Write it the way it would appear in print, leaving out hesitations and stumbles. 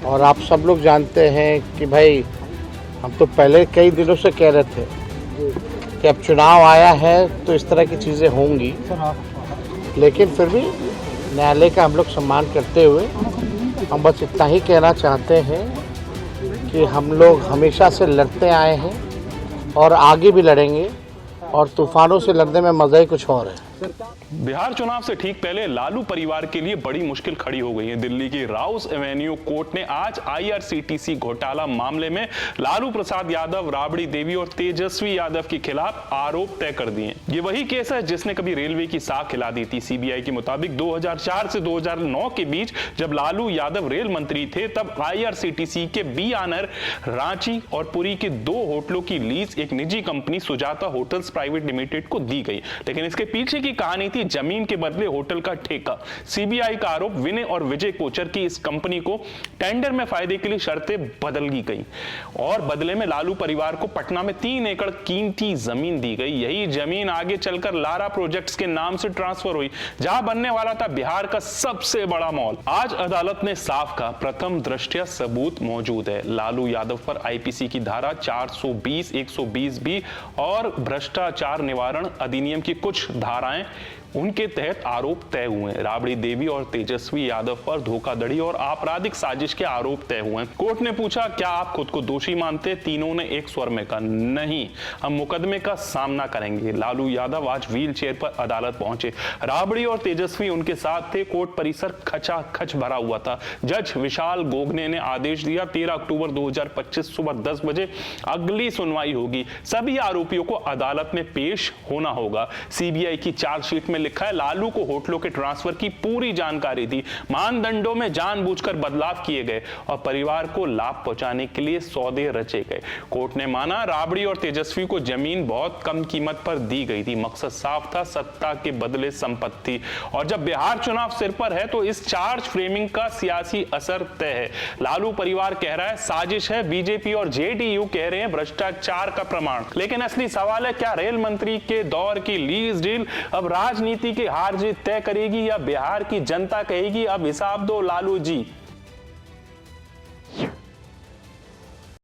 और आप सब लोग जानते हैं कि भाई हम तो पहले कई दिनों से कह रहे थे कि अब चुनाव आया है तो इस तरह की चीज़ें होंगी, लेकिन फिर भी न्यायालय का हम लोग सम्मान करते हुए हम बस इतना ही कहना चाहते हैं कि हम लोग हमेशा से लड़ते आए हैं और आगे भी लड़ेंगे, और तूफानों से लड़ने में मज़ा ही कुछ और है। बिहार चुनाव से ठीक पहले लालू परिवार के लिए बड़ी मुश्किल खड़ी हो गई है। दिल्ली की राउस एवेन्यू कोर्ट ने आज आईआरसीटीसी घोटाला मामले में लालू प्रसाद यादव, राबड़ी देवी और तेजस्वी यादव के खिलाफ आरोप तय कर दिए। ये वही केस है जिसने कभी रेलवे की साख हिला दी थी। सीबीआई के मुताबिक 2004 से 2009 के बीच जब लालू यादव रेल मंत्री थे, तब आईआरसीटीसी के बी आनर रांची और पुरी के 2 होटलों की लीज एक निजी company Sujata hotels private limited को दी गई। लेकिन इसके पीछे की कहानी थी जमीन के बदले होटल का ठेका। सीबीआई का आरोप, विनय और विजय कोचर की इस कंपनी को टेंडर में फायदे के लिए शर्तें बदल दी गई और बदले में लालू परिवार को पटना में 3 एकड़ कीमती जमीन दी गई। यही जमीन आगे चलकर लारा प्रोजेक्ट्स के नाम से ट्रांसफर हुई, जहां बनने वाला था बिहार का सबसे बड़ा मॉल। आज अदालत ने साफ कहा, प्रथम दृष्टया सबूत मौजूद है। लालू यादव पर आईपीसी की धारा 420, 120 बी और भ्रष्टाचार निवारण अधिनियम की कुछ धाराएं उनके तहत आरोप तय हुए हैं। राबड़ी देवी और तेजस्वी यादव पर धोखाधड़ी और आपराधिक साजिश के आरोप तय हुए हैं। कोर्ट ने पूछा, क्या आप खुद को दोषी मानते? तीनों ने एक स्वर में कहा, नहीं, हम मुकदमे का सामना करेंगे। लालू यादव आज व्हील चेयर पर अदालत पहुंचे। राबड़ी और तेजस्वी उनके साथ थे। कोर्ट परिसर खचाखच भरा हुआ था। जज विशाल गोगने ने आदेश दिया, 13 अक्टूबर 2025 सुबह 10 बजे अगली सुनवाई होगी। सभी आरोपियों को अदालत में पेश होना होगा। सीबीआई की चार्जशीट में लिखा है, लालू को होटलों के ट्रांसफर की पूरी जानकारी थी, मानदंडों में जानबूझकर बदलाव किए गए और परिवार को लाभ पहुंचाने के लिए सौदे रचे गए। कोर्ट ने माना, राबड़ी और तेजस्वी को जमीन बहुत कम कीमत पर दी गई थी। मकसद साफ था, सत्ता के बदले संपत्ति। और जब बिहार चुनाव सिर पर है तो इस चार्ज फ्रेमिंग का सियासी असर तय है। लालू परिवार कह रहा है साजिश है, बीजेपी और जेडीयू कह रहे हैं भ्रष्टाचार का प्रमाण। लेकिन असली सवाल है, क्या रेल मंत्री के दौर की लीज डील अब राजनीति की हार जीत तय करेगी या बिहार की जनता कहेगी अब हिसाब दो लालू जी?